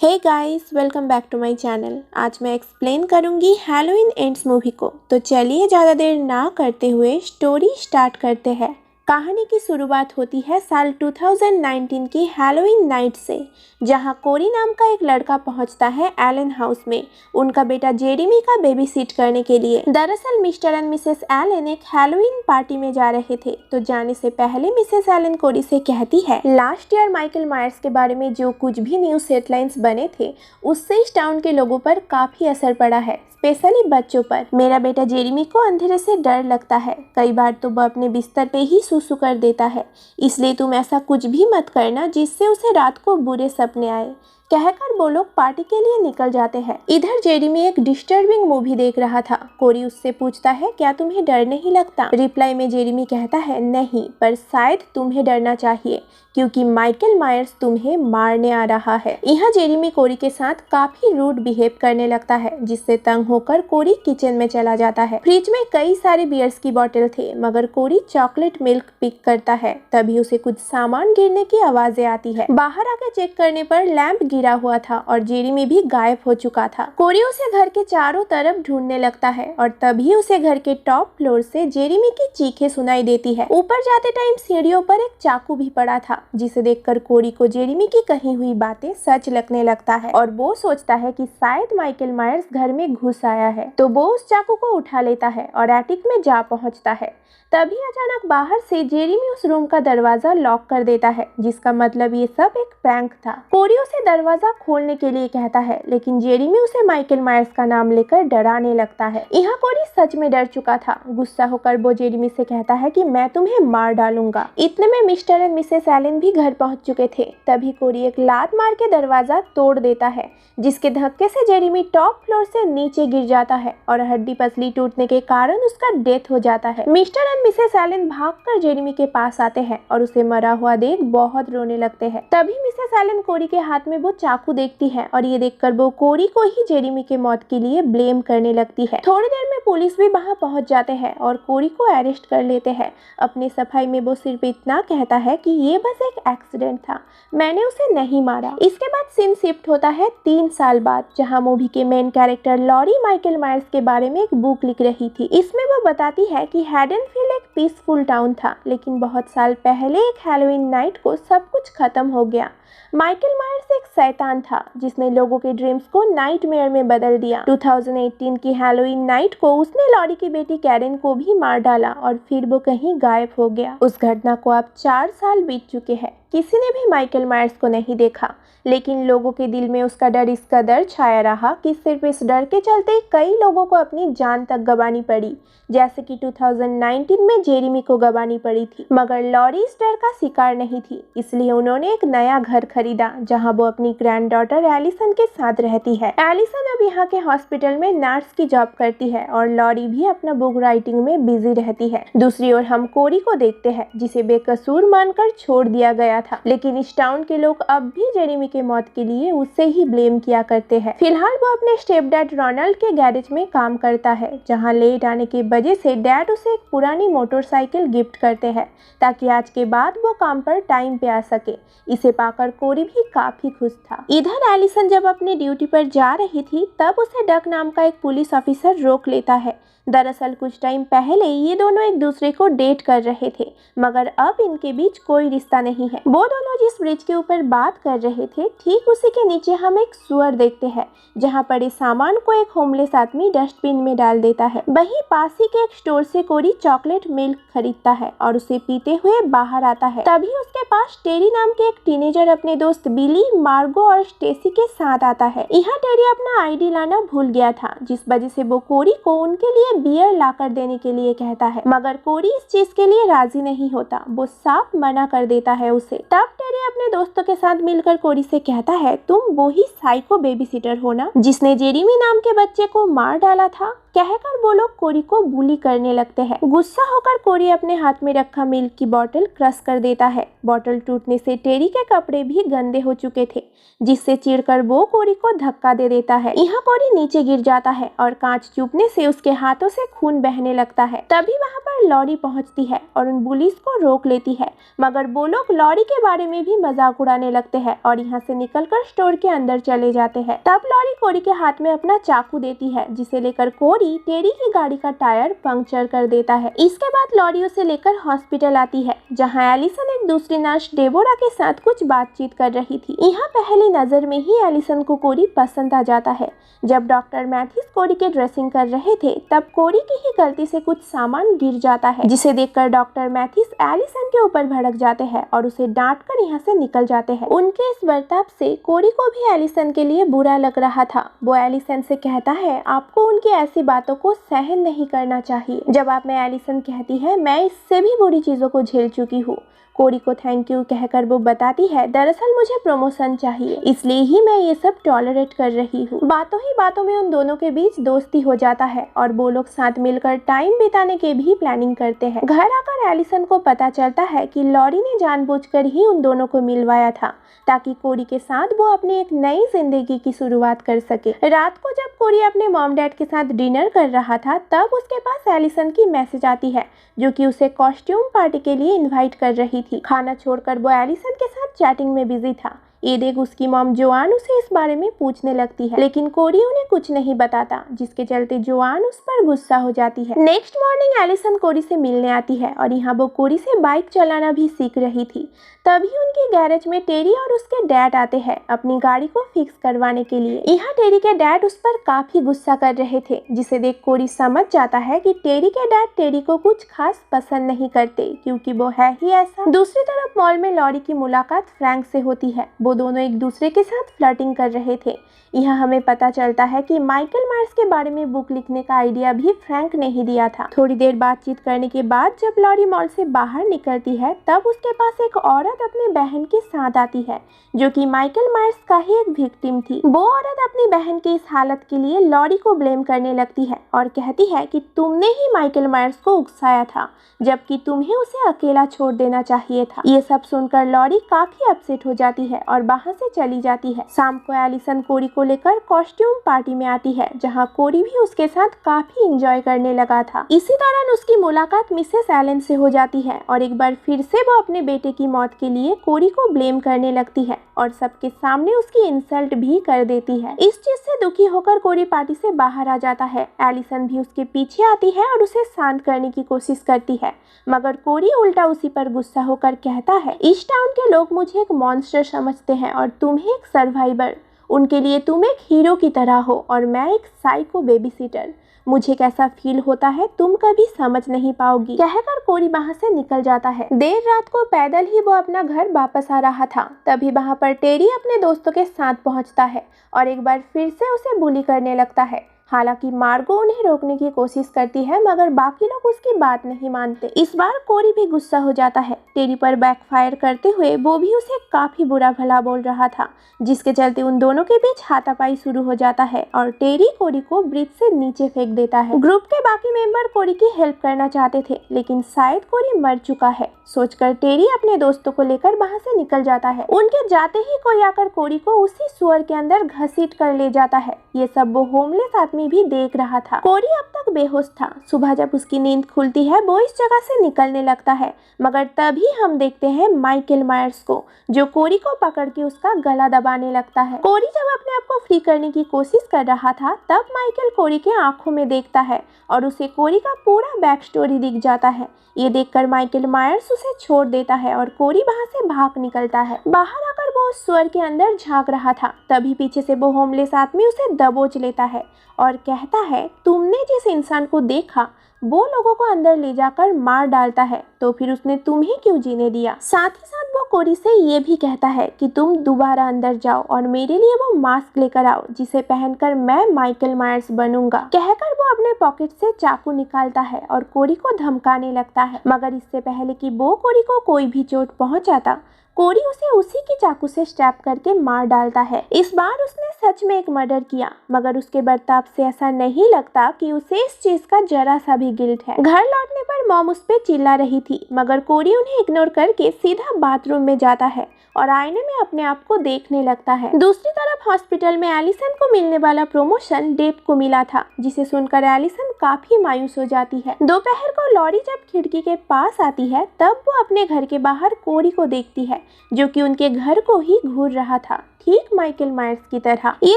Hey guys, welcome back to my channel. आज मैं explain करूंगी हैलोवीन एंड्स मूवी को। तो चलिए ज़्यादा देर ना करते हुए स्टोरी स्टार्ट करते हैं। कहानी की शुरुआत होती है साल 2019 की हैलोवीन नाइट से, जहां कोरी नाम का एक लड़का पहुंचता है एलन हाउस में उनका बेटा जेरेमी का बेबी सीट करने के लिए। दरअसल मिस्टर एंड मिसेस एलन एक हैलोवीन पार्टी में जा रहे थे, तो जाने से पहले मिसेस एलन कोरी से कहती है, लास्ट ईयर माइकल मायर्स के बारे में जो कुछ भी न्यूज़ हेडलाइंस बने थे उससे इस टाउन के लोगों पर काफ़ी असर पड़ा है, स्पेशली बच्चों पर। मेरा बेटा जेरेमी को अंधेरे से डर लगता है, कई बार तो वह अपने बिस्तर पे ही सुसु कर देता है, इसलिए तुम ऐसा कुछ भी मत करना जिससे उसे रात को बुरे सपने आए। कहकर वो लोग पार्टी के लिए निकल जाते हैं। इधर जेरेमी एक डिस्टर्बिंग मूवी देख रहा था। कोरी उससे पूछता है, क्या तुम्हें डर नहीं लगता? रिप्लाई में जेरेमी कहता है, नहीं, पर शायद तुम्हें डरना चाहिए क्योंकि माइकल मायर्स तुम्हें मारने आ रहा है। यहाँ जेरेमी कोरी के साथ काफी रूड बिहेव करने लगता है, जिससे तंग होकर कोरी किचन में चला जाता है। फ्रिज में कई सारे बियर्स की बोतल थे, मगर कोरी चॉकलेट मिल्क पिक करता है। तभी उसे कुछ सामान गिरने की आवाजें आती है। बाहर आकर चेक करने पर लैंप गिरा हुआ था और जेरेमी भी गायब हो चुका था। कोरी उसे घर के चारों तरफ ढूंढने लगता है और तभी उसे घर के टॉप फ्लोर से जेरेमी की चीखें सुनाई देती है। ऊपर जाते टाइम सीढ़ियों पर एक चाकू भी पड़ा था, जिसे देखकर कोरी को जेरेमी की कही हुई बातें सच लगने लगता है और वो सोचता है कि शायद माइकल मायर्स घर में घुस आया है। तो वो उस चाकू को उठा लेता है और एटिक में जा पहुंचता है। तभी अचानक बाहर से जेरेमी उस रूम का दरवाजा लॉक कर देता है, जिसका मतलब ये सब एक प्रैंक था। कोरी उसे दरवाजा खोलने के लिए कहता है, लेकिन जेरेमी उसे माइकल मायर्स का नाम लेकर डराने लगता है। यहाँ कोरी सच में डर चुका था। गुस्सा होकर वो जेरेमी से कहता है कि मैं तुम्हें मार डालूंगा। इतने में मिस्टर एंड मिसेस एलन भी घर पहुंच चुके थे। तभी कोरी एक लात मार के दरवाजा तोड़ देता है, जिसके धक्के से जेरेमी टॉप फ्लोर से नीचे गिर जाता है और हड्डी पसली टूटने के कारण उसका डेथ हो जाता है। मिस्टर एंड मिसेस एलन भागकर जेरेमी के पास आते हैं और उसे मरा हुआ देख बहुत रोने लगते हैं। तभी मिसेस एलन कोरी के हाथ में वो चाकू देखती है और ये देखकर वो कोरी को ही जेरेमी के मौत के लिए ब्लेम करने लगती है। थोड़ी देर में पुलिस भी वहां पहुंच जाते हैं और कोरी को अरेस्ट कर लेते हैं। अपनी सफाई में वो सिर्फ इतना कहता है कि ये बस एक एक्सीडेंट था, मैंने उसे नहीं मारा। इसके बाद सीन शिफ्ट होता है 3 साल बाद, जहां मूवी के main character Laurie Michael Myers के बारे में एक बुक लिख रही थी। इसमें वो बताती है कि हैडनफील्ड एक पीसफुल टाउन था, लेकिन बहुत साल पहले एक हैलोवीन नाइट को सब कुछ खत्म हो गया। माइकल मायर्स एक शैतान था जिसने लोगों के ड्रीम्स को नाइटमेयर में बदल दिया। 2018 की हैलोवीन नाइट को उसने लॉरी की बेटी कैरन को भी मार डाला और फिर वो कहीं गायब हो गया। उस घटना को अब 4 साल बीत चुके हैं। किसी ने भी माइकल मायर्स को नहीं देखा, लेकिन लोगों के दिल में उसका डर इस कदर छाया रहा कि सिर्फ इस डर के चलते कई लोगों को अपनी जान तक गंवानी पड़ी, जैसे कि 2019 में जेरेमी को गंवानी पड़ी थी। मगर लॉरी इस डर का शिकार नहीं थी, इसलिए उन्होंने एक नया घर खरीदा, जहां वो अपनी ग्रैंड डॉटर एलिसन के साथ रहती है। एलिसन अब यहाँ के हॉस्पिटल में नर्स की जॉब करती है और लॉरी भी अपना बुक राइटिंग में बिजी रहती है। दूसरी ओर हम कोरी को देखते हैं, जिसे बेकसूर मानकर छोड़ दिया गया था, लेकिन इस टाउन के लोग अब भी जेरेमी के मौत के लिए उसे ही ब्लेम किया करते हैं। फिलहाल वो अपने स्टेप डैड रोनाल्ड के गैरेज में काम करता है, जहां लेट आने की वजह से डैड उसे एक पुरानी मोटरसाइकिल गिफ्ट करते हैं ताकि आज के बाद वो काम पर टाइम पे आ सके। इसे पाकर कोरी भी काफी खुश था। इधर एलिसन जब अपनी ड्यूटी पर जा रही थी, तब उसे डक नाम का एक पुलिस ऑफिसर रोक लेता है। दरअसल कुछ टाइम पहले ये दोनों एक दूसरे को डेट कर रहे थे, मगर अब इनके बीच कोई रिश्ता नहीं है। वो दोनों जिस ब्रिज के ऊपर बात कर रहे थे, ठीक उसी के नीचे हम एक सुअर देखते हैं, जहां पड़े सामान को एक होमलेस आदमी डस्टबिन में डाल देता है। वहीं पास ही के एक स्टोर से कोरी चॉकलेट मिल्क खरीदता है और उसे पीते हुए बाहर आता है। तभी उसके पास टेरी नाम के एक टीनेजर अपने दोस्त बिली, मार्गो और स्टेसी के साथ आता है। यहाँ टेरी अपना आईडी लाना भूल गया था, जिस वजह से वो कोरी को उनके लिए बियर लाकर देने के लिए कहता है, मगर कोरी इस चीज के लिए राजी नहीं होता। वो साफ मना कर देता है उसे। तब टेरी अपने दोस्तों के साथ मिलकर कोरी से कहता है, तुम वो ही साइको बेबी सिटर हो ना, जिसने जेरेमी नाम के बच्चे को मार डाला था? कहकर वो लोग कोरी को बुली करने लगते हैं। गुस्सा होकर कोरी अपने हाथ में रखा मिल्क की बोतल क्रश कर देता है। बोतल टूटने से टेरी के कपड़े भी गंदे हो चुके थे, जिससे चिढ़कर वो कोरी को धक्का दे देता है। यहाँ कोरी नीचे गिर जाता है और कांच चुभने से उसके हाथों से खून बहने लगता है। तभी वहाँ पर लॉरी पहुँचती है और उन बुलिस को रोक लेती है, मगर वो लोग लॉरी के बारे में भी मजाक उड़ाने लगते हैं और यहाँ से निकलकर स्टोर के अंदर चले जाते हैं। तब लॉरी कोरी के हाथ में अपना चाकू देती है, जिसे लेकर कोरी टेरी की गाड़ी का टायर पंक्चर कर देता है। इसके बाद लॉरी उसे लेकर हॉस्पिटल आती है, जहाँ एलिसन एक दूसरी नर्स डेबोरा के साथ कुछ बातचीत कर रही थी। यहाँ पहली नजर में ही एलिसन को कोरी पसंद आ जाता है। जब डॉक्टर मैथ्यूज कोरी के ड्रेसिंग कर रहे थे, तब कोरी की ही गलती से कुछ सामान गिर जाता है, जिसे देखकर डॉक्टर मैथ्यूज एलिसन के ऊपर भड़क जाते हैं और उसे डांटकर यहाँ से निकल जाते हैं। उनके इस बर्ताव से कोरी को भी एलिसन के लिए बुरा लग रहा था। वो एलिसन से कहता है, आपको उनकी ऐसी बातों को सहन नहीं करना चाहिए। जवाब में एलिसन कहती है, मैं इससे भी बुरी चीजों को झेल चुकी हूँ। कोरी को थैंक यू कहकर वो बताती है, दरअसल मुझे प्रमोशन चाहिए, इसलिए ही मैं ये सब टॉलरेट कर रही हूँ। बातों ही बातों में उन दोनों के बीच दोस्ती हो जाता है और वो लोग साथ मिलकर टाइम बिताने की भी प्लानिंग करते हैं। घर आकर एलिसन को पता चलता है कि लॉरी ने जानबूझकर ही उन दोनों को मिलवाया था, ताकि कोरी के साथ वो अपनी एक नई जिंदगी की शुरुआत कर सके। रात को जब कोरी अपने मॉम डैड के साथ डिनर कर रहा था, तब उसके पास एलिसन की मैसेज आती है, जो कि उसे कॉस्ट्यूम पार्टी के लिए इनवाइट कर रही थी। खाना छोड़कर वो एलिसन के साथ चैटिंग में बिजी था। ये देख उसकी मॉम जोआन उसे इस बारे में पूछने लगती है, लेकिन कोरी उन्हें कुछ नहीं बताता, जिसके चलते जोआन उस पर गुस्सा हो जाती है। नेक्स्ट मॉर्निंग एलिसन कोरी से मिलने आती है और यहाँ वो कोरी से बाइक चलाना भी सीख रही थी। तभी उनकी गैरेज में टेरी और उसके डैड आते हैं अपनी गाड़ी को फिक्स करवाने के लिए। यहाँ टेरी के डैड उस पर काफी गुस्सा कर रहे थे, जिसे देख कोरी समझ जाता है कि टेरी के डैड टेरी को कुछ खास पसंद नहीं करते, क्योंकि वो है ही ऐसा। दूसरी तरफ मॉल में लॉरी की मुलाकात फ्रैंक से होती है। वो दोनों एक दूसरे के साथ फ्लर्टिंग कर रहे थे। यहाँ हमें पता चलता है कि माइकल मायर्स के बारे में बुक लिखने का आइडिया भी फ्रैंक ने ही दिया था। थोड़ी देर बातचीत करने के बाद जब लॉरी मॉल से बाहर निकलती है, तब उसके पास एक औरत अपनी बहन के साथ आती है, जो कि माइकल मायर्स का ही एक विक्टिम थी। वो औरत अपनी बहन की इस हालत के लिए लॉरी को ब्लेम करने लगती है और कहती है कि तुमने ही माइकल मायर्स को उकसाया था, जबकि तुम्हें उसे अकेला छोड़ देना चाहिए था। ये सब सुनकर लॉरी काफी अपसेट हो जाती है और वहाँ से चली जाती है। शाम को एलिसन कोरी को लेकर कॉस्ट्यूम पार्टी में आती है, जहाँ कोरी भी उसके साथ काफी एंजॉय करने लगा था। इसी दौरान उसकी मुलाकात मिसेस एलन से हो जाती है और एक बार फिर से वो अपने बेटे की मौत के लिए कोरी को ब्लेम करने लगती है और सबके सामने उसकी इंसल्ट भी कर देती है। इस चीज से दुखी होकर कोरी पार्टी से बाहर आ जाता है। एलिसन भी उसके पीछे आती है और उसे शांत करने की कोशिश करती है, मगर कोरी उल्टा उसी पर गुस्सा होकर कहता है, इस टाउन के लोग मुझे एक मॉन्स्टर समझते हैं और तुम्हें एक सर्वाइवर। उनके लिए तुम एक हीरो की तरह हो और मैं एक साइको बेबी सीटर। मुझे कैसा फील होता है तुम कभी समझ नहीं पाओगी, कहकर कोरी वहाँ से निकल जाता है। देर रात को पैदल ही वो अपना घर वापस आ रहा था। तभी वहाँ पर टेरी अपने दोस्तों के साथ पहुँचता है और एक बार फिर से उसे बुली करने लगता है। हालांकि मार्गो उन्हें रोकने की कोशिश करती है, मगर बाकी लोग उसकी बात नहीं मानते। इस बार कोरी भी गुस्सा हो जाता है। टेरी पर बैकफायर करते हुए वो भी उसे काफी बुरा भला बोल रहा था, जिसके चलते उन दोनों के बीच हाथापाई शुरू हो जाता है और टेरी कोरी को ब्रिज से नीचे फेंक देता है। ग्रुप के बाकी मेंबर कोरी की हेल्प करना चाहते थे, लेकिन शायद कोरी मर चुका है सोचकर टेरी अपने दोस्तों को लेकर वहाँ से निकल जाता है। उनके जाते ही कोई आकर कोरी को उसी सुअर के अंदर घसीट कर ले जाता है। ये सब वो होमलेस आदमी भी देख रहा था। कोरी अब तक बेहोश था। सुबह जब उसकी नींद खुलती है, वो इस जगह से निकलने लगता है, मगर तभी हम देखते हैं माइकल मायर्स को, जो कोरी को पकड़ के उसका गला दबाने लगता है। कोरी जब अपने आप को फ्री करने की कोशिश कर रहा था, तब माइकल कोरी के आंखों में देखता है और उसे कोरी का पूरा बैक स्टोरी दिख जाता है। ये देखकर माइकल मायर्स उसे छोड़ देता है और कोरी वहाँ से भाग निकलता है। बाहर आकर वो उस सुअर के अंदर झांक रहा था, तभी पीछे से वो होमलेस आदमी उसे दबोच लेता है और कहता है, तुमने जिस इंसान को देखा वो लोगों को अंदर ले जाकर मार डालता है, तो फिर उसने तुम्हें क्यों जीने दिया। साथ ही साथ वो कोरी से ये भी कहता है कि तुम दोबारा अंदर जाओ और मेरे लिए वो मास्क लेकर आओ, जिसे पहनकर मैं माइकल मायर्स बनूंगा। कहकर वो अपने पॉकेट से चाकू निकालता है और कोरी को धमकाने लगता है, मगर इससे पहले कि वो कोरी को कोई भी चोट पहुंचाता, कोरी उसे उसी की चाकू से स्टैब करके मार डालता है। इस बार उसने सच में एक मर्डर किया, मगर उसके बर्ताव से ऐसा नहीं लगता कि उसे इस चीज का जरा सा भी गिल्ट है। घर लौटने पर मॉम उस पे चिल्ला रही थी, मगर कोरी उन्हें इग्नोर करके सीधा बाथरूम में जाता है और आईने में अपने आप को देखने लगता है। दूसरी तरफ हॉस्पिटल में एलिसन को मिलने वाला प्रमोशन डेव को मिला था, जिसे सुनकर एलिसन काफी मायूस हो जाती है। दोपहर को लॉरी जब खिड़की के पास आती है तब वो अपने घर के बाहर कोरी को देखती है, जो कि उनके घर को ही घूर रहा था, ठीक माइकल मायर्स की तरह। ये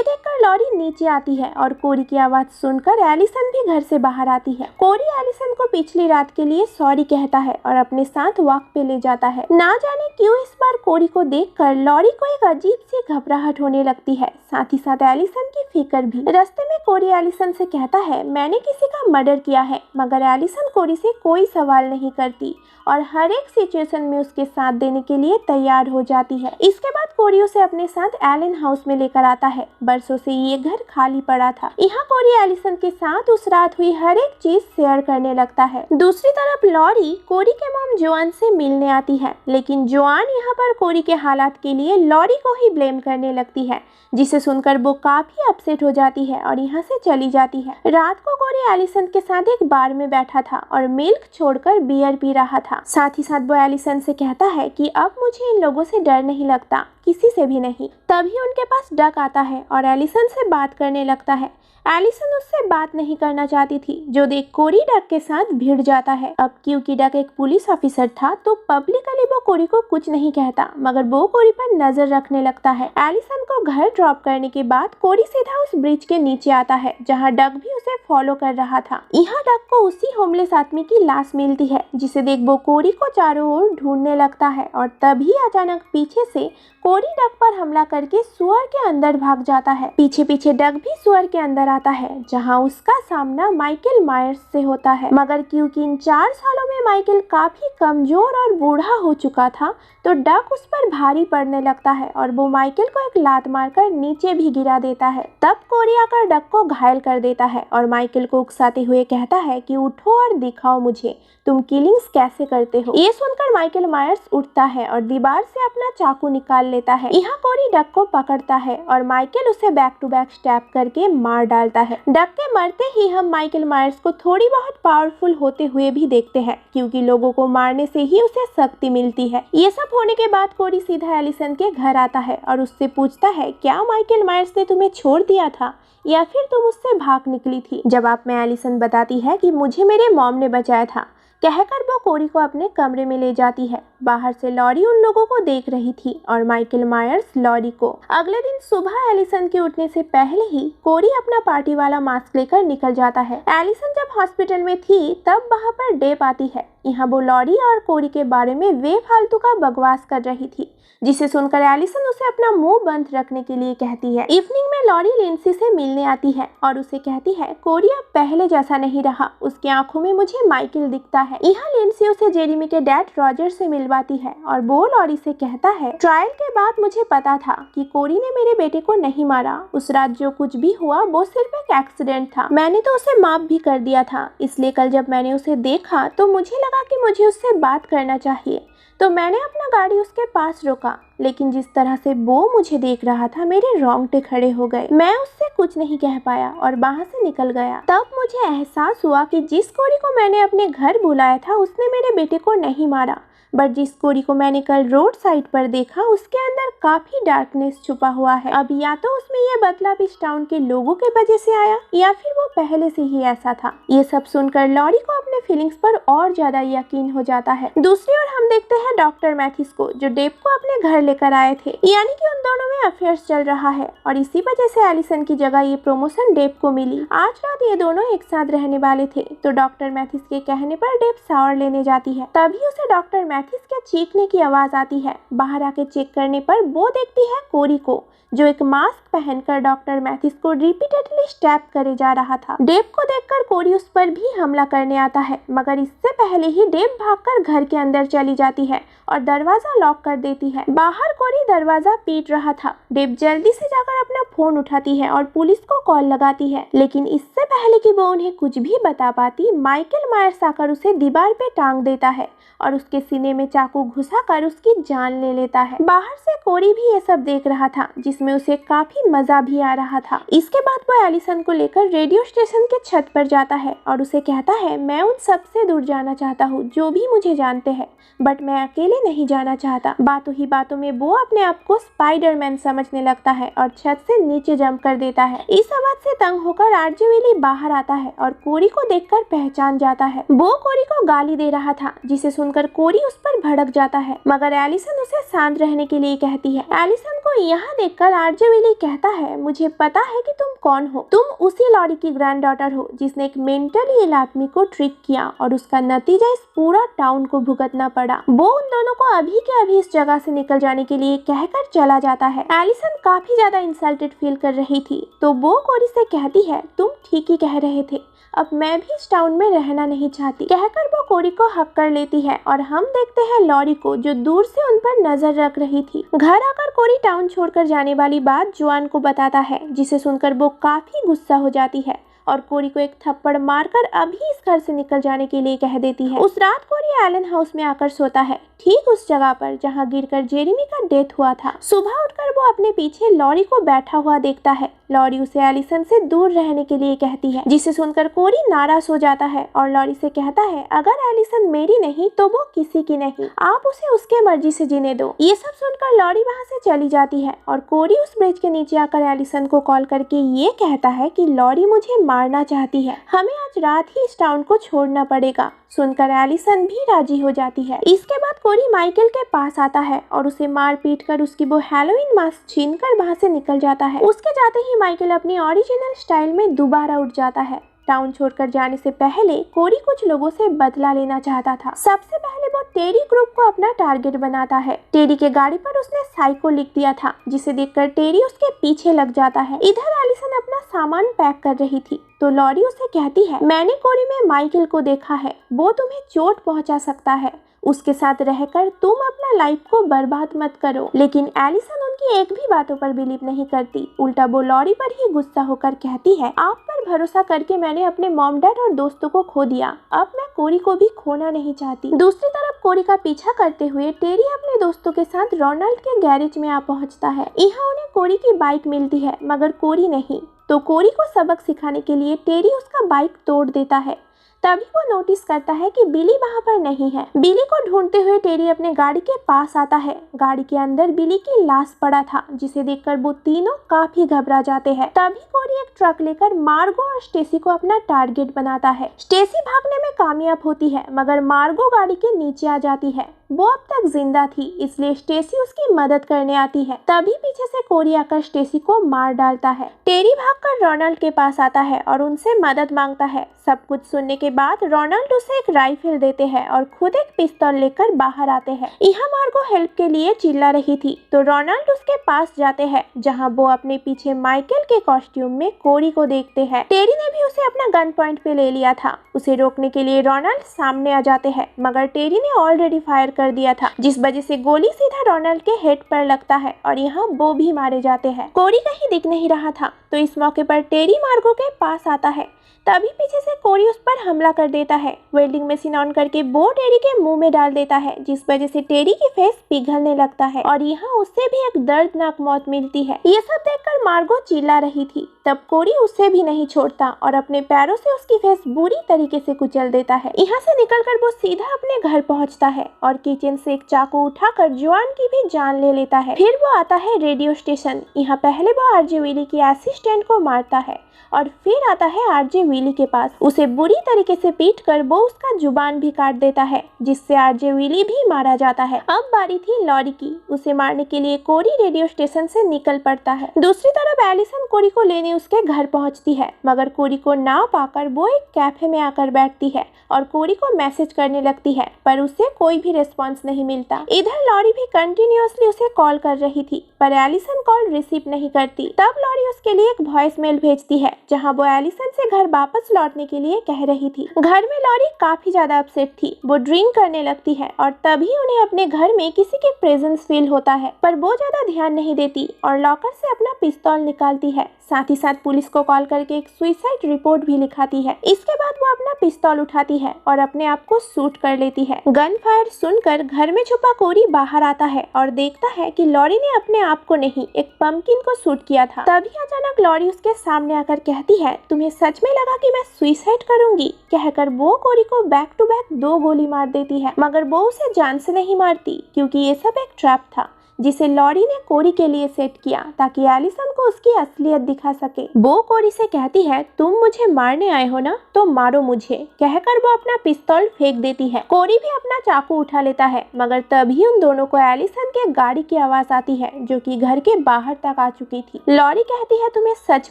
देखकर लॉरी नीचे आती है और कोरी की आवाज सुनकर एलिसन भी घर से बाहर आती है। कोरी एलिसन को पिछली रात के लिए सॉरी कहता है और अपने साथ वॉक पे ले जाता है। ना जाने क्यों इस बार कोरी को देखकर लॉरी को एक अजीब सी घबराहट होने लगती है, साथ ही साथ एलिसन की फिक्र भी। रास्ते में कोरी एलिसन से कहता है, मैंने किसी का मर्डर किया है, मगर एलिसन कोरी से कोई सवाल नहीं करती और हर एक सिचुएशन में उसके साथ देने के लिए तैयार हो जाती है। इसके बाद कोरी उसे अपने साथ एलन हाउस में लेकर आता है। बरसों से ये घर खाली पड़ा था। यहाँ कोरी एलिसन के साथ उस रात हुई हर एक चीज शेयर करने लगता है। दूसरी तरफ लॉरी कोरी के मॉम जोआन से मिलने आती है, लेकिन जोआन यहाँ पर कोरी के हालात के लिए लॉरी को ही ब्लेम करने लगती है, जिसे सुनकर वो काफी अपसेट हो जाती है और यहाँ से चली जाती है। रात को कोरी एलिसन के साथ एक बार में बैठा था और मिल्क छोड़कर बियर पी रहा था। साथ ही साथ वो एलिसन से कहता है कि अब मुझे इन लोगों से डर नहीं लगता, किसी से भी नहीं। तभी उनके पास डक आता है और एलिसन से बात करने लगता है। एलिसन उससे बात नहीं करना चाहती थी, जो देख कोरी डक के साथ भिड़ जाता है। अब क्योंकि डक एक पुलिस ऑफिसर था तो पब्लिकली वो कोरी को कुछ नहीं कहता, मगर वो कोरी पर नजर रखने लगता है। एलिसन को घर ड्रॉप करने के बाद कोरी सीधा उस ब्रिज के नीचे आता है, जहाँ डक भी उसे फॉलो कर रहा था। यहाँ डक को उसी होमलेस आदमी की लाश मिलती है, जिसे देख वो कोरी को चारों ओर ढूंढने लगता है और तभी अचानक पीछे से कोरी डक पर हमला करके सुअर के अंदर भाग जाता है। पीछे पीछे डक भी सुअर के अंदर आता है, जहां उसका सामना माइकल मायर्स से होता है। मगर क्योंकि इन 4 सालों में माइकल काफी कमजोर और बूढ़ा हो चुका था, तो डक उस पर भारी पड़ने लगता है और वो माइकल को एक लात मारकर नीचे भी गिरा देता है। तब कोरी आकर डक को घायल कर देता है और माइकल को उकसाते हुए कहता है कि उठो और दिखाओ मुझे तुम किलिंग्स कैसे करते हो। ये सुनकर माइकल मायर्स उठता है और दीवार से अपना चाकू निकाल लेता है। यहाँ कोरी डक को पकड़ता है और माइकल उसे बैक टू बैक स्टैब करके मार डालता है। डक के मरते ही हम माइकल मायर्स को थोड़ी बहुत पावरफुल होते हुए भी देखते हैं, क्योंकि लोगों को मारने से ही उसे शक्ति मिलती है। ये सब होने के बाद कोरी सीधा एलिसन के घर आता है और उससे पूछता है, क्या माइकल मायर्स ने तुम्हें छोड़ दिया था या फिर तुम उससे भाग निकली थी? जवाब में एलिसन बताती है कि मुझे मेरे मॉम ने बचाया था, कहकर वो कोरी को अपने कमरे में ले जाती है। बाहर से लॉरी उन लोगों को देख रही थी और माइकल मायर्स लॉरी को। अगले दिन सुबह एलिसन के उठने से पहले ही कोरी अपना पार्टी वाला मास्क लेकर निकल जाता है। एलिसन जब हॉस्पिटल में थी तब वहाँ पर डेव आती है। यहाँ वो लॉरी और कोरी के बारे में बेफालतू का बकवास कर रही थी, जिसे सुनकर एलिसन उसे अपना मुंह बंद रखने के लिए कहती है। इवनिंग में लॉरी लिंसी से मिलने आती है और उसे कहती है, कोरी अब पहले जैसा नहीं रहा, उसकी आंखों में मुझे माइकल दिखता है। यहाँ लिंसी उसे जेरेमी के डैड रॉजर से मिलवाती है और वो लॉरी से कहता है, ट्रायल के बाद मुझे पता था कि कोरी ने मेरे बेटे को नहीं मारा। उस रात जो कुछ भी हुआ वो सिर्फ एक एक्सीडेंट था। मैंने तो उसे माफ भी कर दिया था, इसलिए कल जब मैंने उसे देखा तो मुझे लगा कि मुझे उससे बात करना चाहिए, तो मैंने अपना गाड़ी उसके पास रोका, लेकिन जिस तरह से वो मुझे देख रहा था मेरे रोंगटे खड़े हो गए। मैं उससे कुछ नहीं कह पाया और वहाँ से निकल गया। तब मुझे एहसास हुआ कि जिस कोरी को मैंने अपने घर बुलाया था उसने मेरे बेटे को नहीं मारा, बट जिस कोरी को मैंने कल रोड साइड पर देखा उसके अंदर काफी डार्कनेस छुपा हुआ है। अब या तो उसमें ये बदलाव इस टाउन के लोगों के वजह से आया या फिर वो पहले से ही ऐसा था। ये सब सुनकर लॉरी को अपने फीलिंग्स पर और ज्यादा यकीन हो जाता है। दूसरी ओर हम देखते हैं डॉक्टर मैथिस को, जो डेव को अपने घर लेकर आए थे, यानी कि उन दोनों में अफेयर्स चल रहा है और इसी वजह से एलिसन की जगह ये प्रमोशन डेव को मिली। आज रात ये दोनों एक साथ रहने वाले थे, तो डॉक्टर मैथिस के कहने पर डेव शावर लेने जाती है। तभी उसे डॉक्टर मैथिस के चीखने की आवाज आती है। बाहर आके चेक करने पर वो देखती है कोरी को, जो एक मास्क पहनकर डॉक्टर मैथिस को रिपीटेडली स्टैब करे जा रहा था। डेव को देखकर कोरी उस पर भी हमला करने आता है, मगर इससे पहले ही डेव भागकर घर के अंदर चली जाती है और दरवाजा लॉक कर देती है। बाहर कोरी दरवाजा पीट रहा था। डेव जल्दी से जाकर अपना फोन उठाती है और पुलिस को कॉल लगाती है, लेकिन इससे पहले कि वो उन्हें कुछ भी बता पाती, माइकल मायर्स आकर उसे दीवार पे टांग देता है और उसके सीने में चाकू घुसाकर उसकी जान ले लेता है। बाहर से कोरी भी ये सब देख रहा था, जिसमें उसे काफी मजा भी आ रहा था। इसके बाद वो एलिसन को लेकर रेडियो स्टेशन के छत पर जाता है और उसे कहता है, मैं उन सबसे दूर जाना चाहता हूँ जो भी मुझे जानते हैं, बट मैं अकेले नहीं जाना चाहता। बातों ही बातों में वो अपने आप को स्पाइडरमैन समझने लगता है और छत से नीचे जंप कर देता है। इस आवाज से तंग होकर आरजे विली बाहर आता है और कोरी को देखकर पहचान जाता है। वो कोरी को गाली दे रहा था, जिसे सुनकर कोरी उस पर भड़क जाता है, मगर एलिसन उसे शांत रहने के लिए कहती है। एलिसन को यहाँ देखकर आरजे विली कहता है, मुझे पता है कि तुम कौन हो। तुम उसी लॉरी की ग्रैंडडॉटर हो जिसने एक मेंटली इल आदमी को ट्रिक किया और उसका नतीजा इस पूरा टाउन को भुगतना पड़ा। वो उन दोनों को अभी के अभी इस जगह से निकल जाने के लिए कहकर चला जाता है। एलिसन काफी ज्यादा इंसल्टेड फील कर रही थी, तो वो कोरी से कहती है, तुम ठीक ही कह रहे थे, अब मैं भी इस टाउन में रहना नहीं चाहती। कहकर वो कोरी को हक कर लेती है और हम देखते हैं लॉरी को, जो दूर से उन पर नजर रख रही थी। घर आकर कोरी टाउन छोड़कर जाने वाली बात जोआन को बताता है, जिसे सुनकर वो काफी गुस्सा हो जाती है और कोरी को एक थप्पड़ मारकर अभी इस घर से निकल जाने के लिए कह देती है। उस रात कोरी एलन हाउस में आकर सोता है, ठीक उस जगह पर जहां गिरकर जेरेमी का डेथ हुआ था। सुबह उठकर वो अपने पीछे लॉरी को बैठा हुआ देखता है। लॉरी उसे एलिसन से दूर रहने के लिए कहती है, जिसे सुनकर कोरी नाराज हो जाता है और लॉरी से कहता है, अगर एलिसन मेरी नहीं तो वो किसी की नहीं, आप उसे उसके मर्जी से जीने दो। ये सब सुनकर लॉरी वहाँ से चली जाती है और कोरी उस ब्रिज के नीचे आकर एलिसन को कॉल करके ये कहता है कि लॉरी मुझे मारना चाहती है, हमें आज रात ही इस टाउन को छोड़ना पड़ेगा। सुनकर एलिसन भी राजी हो जाती है। इसके बाद कोरी माइकल के पास आता है और उसे मार पीट कर उसकी वो हैलोवीन मास्क छीनकर वहाँ से निकल जाता है। उसके जाते ही माइकल अपनी ओरिजिनल स्टाइल में दोबारा उठ जाता है। टाउन छोड़कर जाने से पहले कोरी कुछ लोगों से बदला लेना चाहता था। सबसे पहले वो टेरी ग्रुप को अपना टारगेट बनाता है। टेरी के गाड़ी पर उसने साइको लिख दिया था, जिसे देखकर टेरी उसके पीछे लग जाता है। इधर एलिसन अपना सामान पैक कर रही थी, तो लॉरी उसे कहती है, मैंने कोरी में माइकल को देखा है, वो तुम्हें चोट पहुंचा सकता है, उसके साथ रहकर तुम अपना लाइफ को बर्बाद मत करो। लेकिन एलिसन उनकी एक भी बातों पर बिलीव नहीं करती। उल्टा वो लॉरी पर ही गुस्सा होकर कहती है, आप पर भरोसा करके मैंने अपने मॉम डैड और दोस्तों को खो दिया, अब मैं कोरी को भी खोना नहीं चाहती। दूसरी तरफ कोरी का पीछा करते हुए टेरी अपने दोस्तों के साथ रोनाल्ड के गैरेज में आ पहुंचता है। यहाँ उन्हें कोरी की बाइक मिलती है, मगर कोरी नहीं, तो कोरी को सबक सिखाने के लिए टेरी उसका बाइक तोड़ देता है। तभी वो नोटिस करता है कि बिली वहाँ पर नहीं है। बिली को ढूंढते हुए टेरी अपने गाड़ी के पास आता है। गाड़ी के अंदर बिली की लाश पड़ा था, जिसे देखकर वो तीनों काफी घबरा जाते हैं। तभी कोरी एक ट्रक लेकर मार्गो और स्टेसी को अपना टारगेट बनाता है। स्टेसी भागने में कामयाब होती है, मगर मार्गो गाड़ी के नीचे आ जाती है। वो अब तक जिंदा थी, इसलिए स्टेसी उसकी मदद करने आती है। तभी पीछे से कोरी आकर स्टेसी को मार डालता है। टेरी भागकर रोनाल्ड के पास आता है और उनसे मदद मांगता है। सब कुछ सुनने के बाद रोनाल्ड उसे एक राइफल देते हैं और खुद एक पिस्तौल लेकर बाहर आते हैं। यहाँ मार्गो हेल्प के लिए चिल्ला रही थी, तो रोनाल्ड उसके पास जाते हैं, जहाँ वो अपने पीछे माइकल के कॉस्ट्यूम में कोरी को देखते हैं। टेरी ने भी उसे अपना गन पॉइंट पे ले लिया था। उसे रोकने के लिए रोनाल्ड सामने आ जाते हैं, मगर टेरी ने ऑलरेडी फायर कर दिया था, जिस वजह से गोली सीधा रोनाल्ड के हेड पर लगता है और यहाँ वो भी मारे जाते हैं। कोरी कहीं दिख नहीं रहा था, तो इस मौके पर टेरी मार्गो के पास आता है। तभी पीछे से कोरी उस पर हमला कर देता है। वेल्डिंग मशीन ऑन करके वो टेरी के मुंह में डाल देता है, जिस वजह से टेरी की फेस पिघलने लगता है और यहाँ उससे भी एक दर्दनाक मौत मिलती है। ये सब देखकर मार्गो चिल्ला रही थी। तब कोरी उसे भी नहीं छोड़ता और अपने पैरों से उसकी फेस बुरी तरीके से कुचल देता है। यहाँ से निकलकर वो सीधा अपने घर पहुँचता है और किचन से एक चाकू उठाकर जोआन की भी जान ले लेता है। फिर वो आता है रेडियो स्टेशन। यहाँ पहले वो आरजे विली की असिस्टेंट को मारता है और फिर आता है आरजे विली के पास। उसे बुरी तरीके से पीट कर वो उसका जुबान भी काट देता है, जिससे आरजे विली भी मारा जाता है। अब बारी थी लॉरी की। उसे मारने के लिए कोरी रेडियो स्टेशन से निकल पड़ता है। दूसरी दूसरी तरफ एलिसन कोरी को लेने उसके घर पहुंचती है, मगर कोरी को ना पाकर वो एक कैफे में आकर बैठती है और कोरी को मैसेज करने लगती है, पर उसे कोई भी रिस्पॉन्स नहीं मिलता। इधर लॉरी भी कंटिन्यूअसली उसे कॉल कर रही थी, पर एलिसन कॉल रिसीव नहीं करती। तब लॉरी उसके लिए एक वॉइस मेल भेजती है, जहां वो एलिसन से घर वापस लौटने के लिए कह रही थी। घर में लॉरी काफी ज्यादा अपसेट थी। वो ड्रिंक करने लगती है और तभी उन्हें अपने घर में किसी के प्रेजेंस फील होता है, पर वो ज्यादा ध्यान नहीं देती और लॉकर से अपना पिस्तौल निकालती है। साथ ही साथ पुलिस को कॉल करके एक सुसाइड रिपोर्ट भी लिखाती है। इसके बाद वो अपना पिस्तौल उठाती है और अपने आप को शूट कर लेती है। गन फायर सुनकर घर में छुपा कोरी बाहर आता है और देखता है कि लॉरी ने अपने आप को नहीं, एक पंपकिन को शूट किया था। तभी अचानक लॉरी उसके सामने आकर कहती है, तुम्हें सच में लगा कि मैं सुसाइड करूंगी? कहकर वो कोरी को बैक टू बैक 2 गोली मार देती है, मगर वो उसे जान से नहीं मारती, क्योंकि ये सब एक ट्रैप था जिसे लॉरी ने कोरी के लिए सेट किया ताकि एलिसन को उसकी असलियत दिखा सके। वो कोरी से कहती है, तुम मुझे मारने आए हो ना, तो मारो मुझे। कहकर वो अपना पिस्तौल फेंक देती है। कोरी भी अपना चाकू उठा लेता है, मगर तभी उन दोनों को एलिसन के गाड़ी की आवाज आती है, जो कि घर के बाहर तक आ चुकी थी। लॉरी कहती है, तुम्हें सच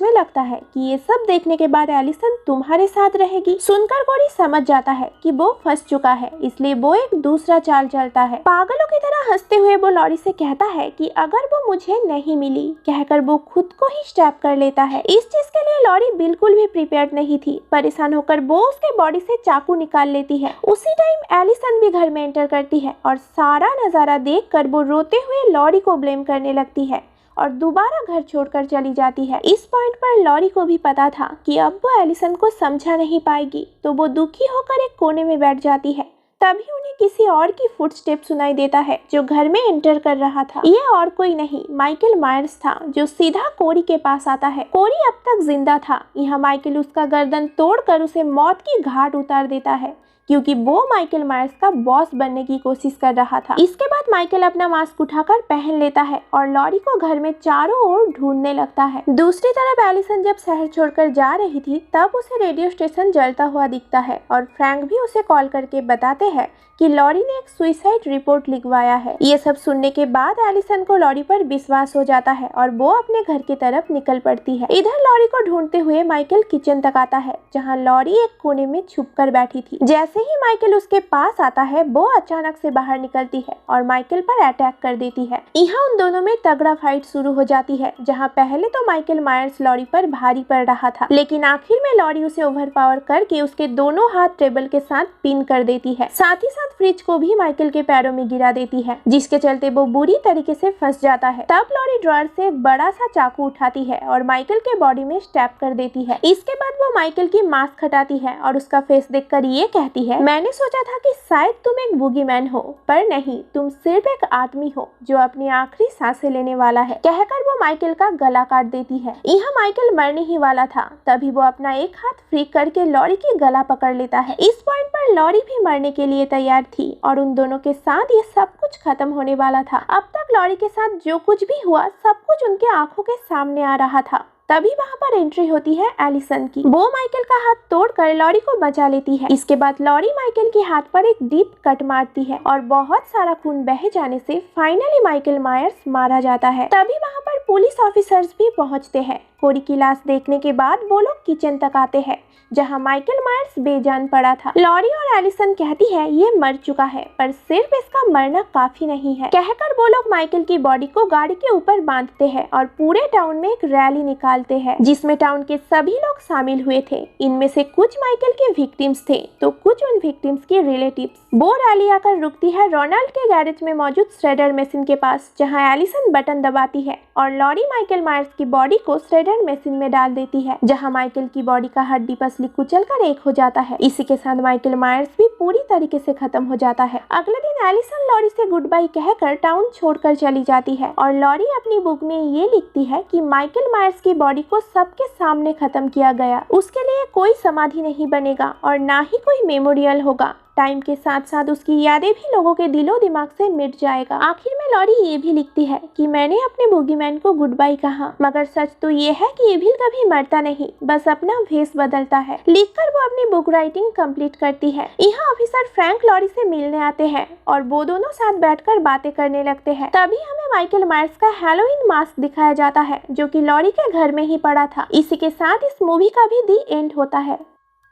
में लगता है कि ये सब देखने के बाद एलिसन तुम्हारे साथ रहेगी? सुनकर कोरी समझ जाता है कि वो फंस चुका है, इसलिए वो एक दूसरा चाल चलता है। पागलों की तरह हंसते हुए वो लॉरी से कहता है कि अगर वो मुझे नहीं मिली, कहकर वो खुद को ही स्टैप कर लेता है। इस चीज के लिए लॉरी बिल्कुल भी प्रिपेयर्ड नहीं थी। परेशान होकर वो उसके बॉडी से चाकू निकाल लेती है। उसी टाइम एलिसन भी घर में एंटर करती है और सारा नजारा देखकर वो रोते हुए लॉरी को ब्लेम करने लगती है और दोबारा घर छोड़कर चली जाती है। इस पॉइंट पर लॉरी को भी पता था कि अब वो एलिसन को समझा नहीं पाएगी, तो वो दुखी होकर एक कोने में बैठ जाती है। तभी उन्हें किसी और की फुटस्टेप सुनाई देता है, जो घर में एंटर कर रहा था। ये और कोई नहीं, माइकल मायर्स था, जो सीधा कोरी के पास आता है। कोरी अब तक जिंदा था। यहाँ माइकल उसका गर्दन तोड़कर उसे मौत की घाट उतार देता है, क्योंकि वो माइकल मायर्स का बॉस बनने की कोशिश कर रहा था। इसके बाद माइकल अपना मास्क उठाकर पहन लेता है और लॉरी को घर में चारों ओर ढूंढने लगता है। दूसरी तरफ एलिसन जब शहर छोड़कर जा रही थी, तब उसे रेडियो स्टेशन जलता हुआ दिखता है और फ्रैंक भी उसे कॉल करके बताते हैं कि लॉरी ने एक सुसाइड रिपोर्ट लिखवाया है। ये सब सुनने के बाद एलिसन को लॉरी पर विश्वास हो जाता है और वो अपने घर की तरफ निकल पड़ती है। इधर लॉरी को ढूंढते हुए माइकल किचन तक आता है, जहाँ लॉरी एक कोने में छुपकर बैठी थी। जैसे ही माइकल उसके पास आता है, वो अचानक से बाहर निकलती है और माइकल पर अटैक कर देती है। यहाँ उन दोनों में तगड़ा फाइट शुरू हो जाती है, जहाँ पहले तो माइकल मायर्स लॉरी पर भारी पड़ रहा था, लेकिन आखिर में लॉरी उसे ओवरपावर करके उसके दोनों हाथ टेबल के साथ पिन कर देती है। साथ ही साथ फ्रिज को भी माइकल के पैरों में गिरा देती है, जिसके चलते वो बुरी तरीके से फंस जाता है। तब लॉरी ड्रॉअर से एक बड़ा सा चाकू उठाती है और माइकल के बॉडी में स्टैब कर देती है। इसके बाद वो माइकल की मास्क हटाती है और उसका फेस देखकर ये कहती है, मैंने सोचा था कि शायद तुम एक बूगीमैन हो, पर नहीं, तुम सिर्फ एक आदमी हो जो अपनी आखिरी सांसें लेने वाला है। कहकर वो माइकल का गला काट देती है। यहाँ माइकल मरने ही वाला था, तभी वो अपना एक हाथ फ्री करके लॉरी की गला पकड़ लेता है। इस पॉइंट पर लॉरी भी मरने के लिए तैयार थी और उन दोनों के साथ ये सब कुछ खत्म होने वाला था। अब तक लॉरी के साथ जो कुछ भी हुआ, सब कुछ उनके आंखों के सामने आ रहा था। तभी वहाँ पर एंट्री होती है एलिसन की। वो माइकल का हाथ तोड़कर लॉरी को बचा लेती है। इसके बाद लॉरी माइकल के हाथ पर एक डीप कट मारती है और बहुत सारा खून बह जाने से फाइनली माइकल मायर्स मारा जाता है। तभी वहाँ पर पुलिस ऑफिसर्स भी पहुँचते हैं। कोरी की लाश देखने के बाद वो लोग किचन तक आते हैं, जहाँ माइकल मायर्स बेजान पड़ा था। लॉरी और एलिसन कहती है ये मर चुका है, पर सिर्फ इसका मरना काफी नहीं है। कहकर वो लोग माइकल की बॉडी को गाड़ी के ऊपर बांधते हैं और पूरे टाउन में एक रैली निकालते हैं, जिसमें टाउन के सभी लोग शामिल हुए थे। इनमें से कुछ माइकल के विक्टिम्स थे, तो कुछ उन विक्टिम्स के रिलेटिव्स। वो रैली आकर रुकती है रोनाल्ड के गैरेज में मौजूद श्रेडर मशीन के पास, जहाँ एलिसन बटन दबाती है और लॉरी माइकल मायर्स की बॉडी को श्रेडर मशीन में डाल देती है, जहाँ माइकल की बॉडी का हड्डी पसली कुचलकर एक हो जाता है। इसी के साथ माइकल मायर्स भी पूरी तरीके से खत्म हो जाता है। अगले दिन एलिसन लॉरी से गुड बाय कहकर टाउन छोड़कर चली जाती है और लॉरी अपनी बुक में ये लिखती है कि माइकल मायर्स की बॉडी को सबके सामने खत्म किया गया। उसके लिए कोई समाधि नहीं बनेगा और ना ही कोई मेमोरियल होगा। टाइम के साथ साथ उसकी यादें भी लोगों के दिलो दिमाग से मिट जाएगा। आखिर में लॉरी ये भी लिखती है कि मैंने अपने बूगीमैन को गुड बाय कहा, मगर सच तो ये है कि एविल कभी मरता नहीं, बस अपना भेष बदलता है। लिखकर वो अपनी बुक राइटिंग कंप्लीट करती है। यहाँ ऑफिसर फ्रैंक लॉरी से मिलने आते हैं और वो दोनों साथ बैठकर बातें करने लगते हैं। तभी हमें माइकल मायर्स का हैलोवीन मास्क दिखाया जाता है जो कि लॉरी के घर में ही पड़ा था। इसी के साथ इस मूवी का भी दी एंड होता है।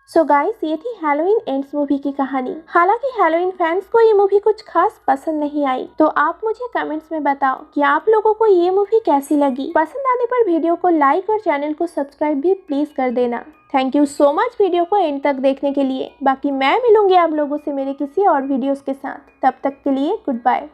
सो गाइस, ये थी हैलोवीन एंड्स मूवी की कहानी। हालांकि हैलोवीन फैंस को ये मूवी कुछ खास पसंद नहीं आई, तो आप मुझे कमेंट्स में बताओ कि आप लोगों को ये मूवी कैसी लगी। पसंद आने पर वीडियो को लाइक और चैनल को सब्सक्राइब भी प्लीज कर देना। Thank you so much video को एंड तक देखने के लिए। बाकी मैं मिलूंगी आप लोगों से मेरे किसी और वीडियोस के साथ। तब तक के लिए गुड बाय।